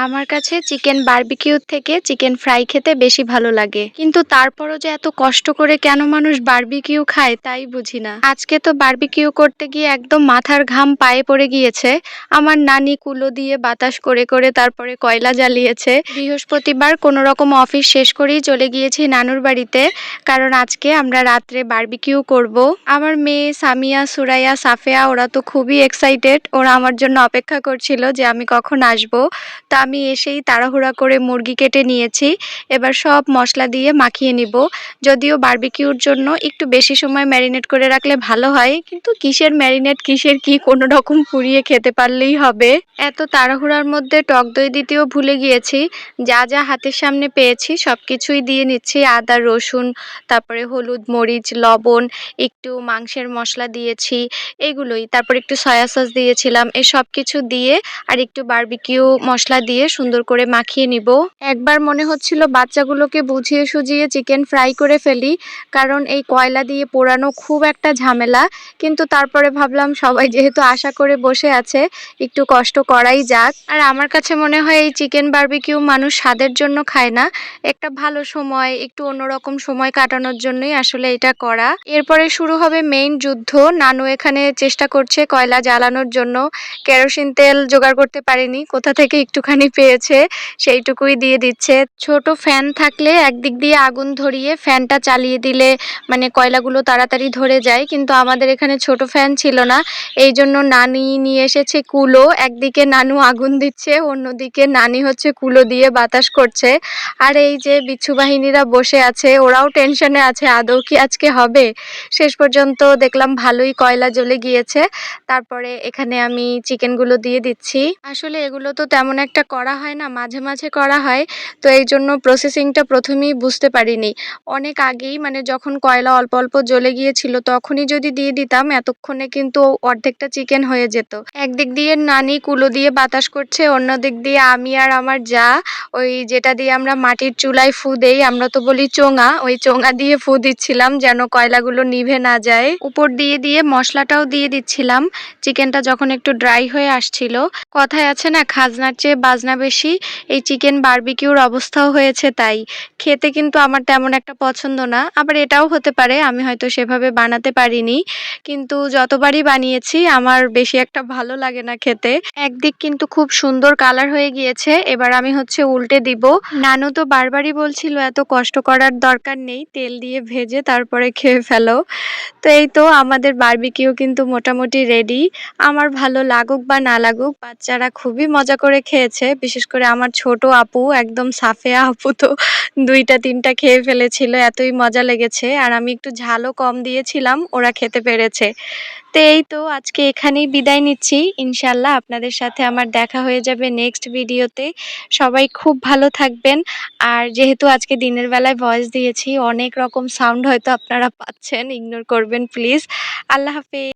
আমার কাছে চিকেন বারবিকিউর থেকে চিকেন ফ্রাই খেতে বেশি ভালো লাগে। কিন্তু তারপরও যে এত কষ্ট করে কেন মানুষ বারবিকিউ খায় তাই বুঝি না। আজকে তো বারবিকিউ করতে গিয়ে একদম মাথার ঘাম পায়ে পড়ে গিয়েছে। আমার নানি কুলো দিয়ে বাতাস করে করে তারপরে কয়লা জ্বালিয়েছে। বৃহস্পতিবার কোনো রকম অফিস শেষ করেই চলে গিয়েছি নানুর বাড়িতে, কারণ আজকে আমরা রাত্রে বারবিকিউ করব। আমার মেয়ে সামিয়া, সুরাইয়া, সাফেয়া ওরা তো খুবই এক্সাইটেড। ওরা আমার জন্য অপেক্ষা করছিল যে আমি কখন আসবো। তা আমি এসেই তাড়াহুড়া করে মুরগি কেটে নিয়েছি। এবার সব মশলা দিয়ে মাখিয়ে নিব। যদিও বারবিকিউর জন্য একটু বেশি সময় ম্যারিনেট করে রাখলে ভালো হয়, কিন্তু কিসের ম্যারিনেট কিসের কি, কোনো রকম পুড়িয়ে খেতে পারলেই হবে। এত তাড়াহুড়ার মধ্যে টক দই দিতেও ভুলে গিয়েছি। যা যা হাতের সামনে পেয়েছি সবকিছুই দিয়ে নিচ্ছি। আদা, রসুন, তারপরে হলুদ, মরিচ, লবণ, একটু মাংসের মশলা দিয়েছি, এগুলোই। তারপর একটু সয়া সস দিয়েছিলাম। এই সব কিছু দিয়ে আর একটু বারবিকিউ মশলা দিয়ে সুন্দর করে মাখিয়ে নিব। একবার মনে হচ্ছিল বাচ্চাগুলোকে বুঝিয়ে সুঝিয়ে চিকেন ফ্রাই করে ফেলি, কারণ এই কয়লা দিয়ে পোড়ানো খুব একটা ঝামেলা। কিন্তু তারপরে ভাবলাম সবাই যেহেতু আশা করে বসে আছে, একটু কষ্ট করাই যাক। আর আমার কাছে মনে হয় এই চিকেন বারবিকিউ মানুষ স্বাদের জন্য খায় না, একটা ভালো সময়, একটু অন্যরকম সময় কাটানোর জন্যই আসলে এটা করা। এরপরে শুরু হবে মেইন যুদ্ধ। নানু এখানে চেষ্টা করছে কয়লা জ্বালানোর জন্য। কেরোসিন তেল জোগাড় করতে পারেনি, কোথা থেকে একটুখানি পেয়েছে সেইটুকুই দিয়ে দিচ্ছে। ছোট ফ্যান থাকলে একদিক দিয়ে আগুন ধরিয়ে ফ্যানটা চালিয়ে দিলে মানে কয়লাগুলো তাড়াতাড়ি ধরে যায়, কিন্তু আমাদের এখানে ছোট ফ্যান ছিল না। এই জন্য নানি নিয়ে এসেছে কুলো। একদিকে নানু আগুন দিচ্ছে, অন্যদিকে নানি হচ্ছে কুলো দিয়ে বাতাস করছে। আর এই যে বিচ্ছু বাহিনীরা বসে আছে, ওরাও টেনশনে আছে আদৌ কি আজকে হবে। শেষ পর্যন্ত দেখলাম ভালোই কয়লা জ্বলে গিয়েছে। তারপরে এখানে আমি চিকেনগুলো দিয়ে দিচ্ছি। আসলে এগুলো তো তেমন একটা করা হয় না, মাঝে মাঝে করা হয়। তো এই জন্য প্রসেসিংটা প্রথমেই বুঝতে পারিনি। অনেক আগেই মানে যখন কয়লা অল্প অল্প জ্বলে গিয়েছিল তখনই যদি দিয়ে দিতাম এতক্ষণে কিন্তু অর্ধেকটা চিকেন হয়ে যেত। একদিক দিয়ে নানি কুলো দিয়ে বাতাস করছে, অন্য দিক দিয়ে আমি আর আমার যা ওই যেটা দিয়ে আমরা মাটির চুলায় ফু দেই, আমরা তো বলি চোঙা, ওই চোঙা দিয়ে ফু দিচ্ছিলাম যেন কয়লাগুলো নিভে না যায়। উপর দিয়ে দিয়ে মশলাটাও দিয়ে দিচ্ছিলাম। চিকেনটা যখন একটু ড্রাই হয়ে আসছিল, কথায় আছে না খাজনার চেয়ে বাজনা বেশি, এই চিকেন বারবিকিউর অবস্থাও হয়েছে তাই। খেতে কিন্তু আমার তেমন একটা পছন্দ না, আবার এটাও হতে পারে আমি হয়তো সেভাবে বানাতে পারিনি, কিন্তু যতবারই বানিয়েছি আমার বেশি একটা ভালো লাগে না খেতে। একদিক কিন্তু খুব সুন্দর কালার হয়ে গিয়েছে, এবার আমি হচ্ছে উল্টে দিব। নানু তো বারবারই বলছিল এত কষ্ট করার দরকার নেই, তেল দিয়ে ভেজে তারপরে খেয়ে ফেলো। তো এই তো আমাদের বারবিকিউ কিন্তু মোটামুটি রেডি। আমার ভালো লাগুক বা না লাগুক, বাচ্চারা খুবই মজা করে খেয়েছে। বিশেষ করে আমার ছোট আপু, একদম সাফেয়া আপু তো ২টা ৩টা খেয়ে ফেলেছিল, এতই মজা লেগেছে। আর আমি একটু ঝালও কম দিয়েছিলাম, ওরা খেতে পেরেছে। তো এই তো আজকে এখানেই বিদায় নিচ্ছি। ইনশাল্লাহ আপনাদের সাথে আমার দেখা হয়ে যাবে নেক্সট ভিডিওতে। সবাই খুব ভালো থাকবেন। আর যেহেতু আজকে দিনের বেলায় ভয়েস দিয়েছি, অনেক রকম সাউন্ড হয়তো আপনারা পাচ্ছেন, ইগনোর করবেন প্লিজ। আল্লাহ হাফেজ।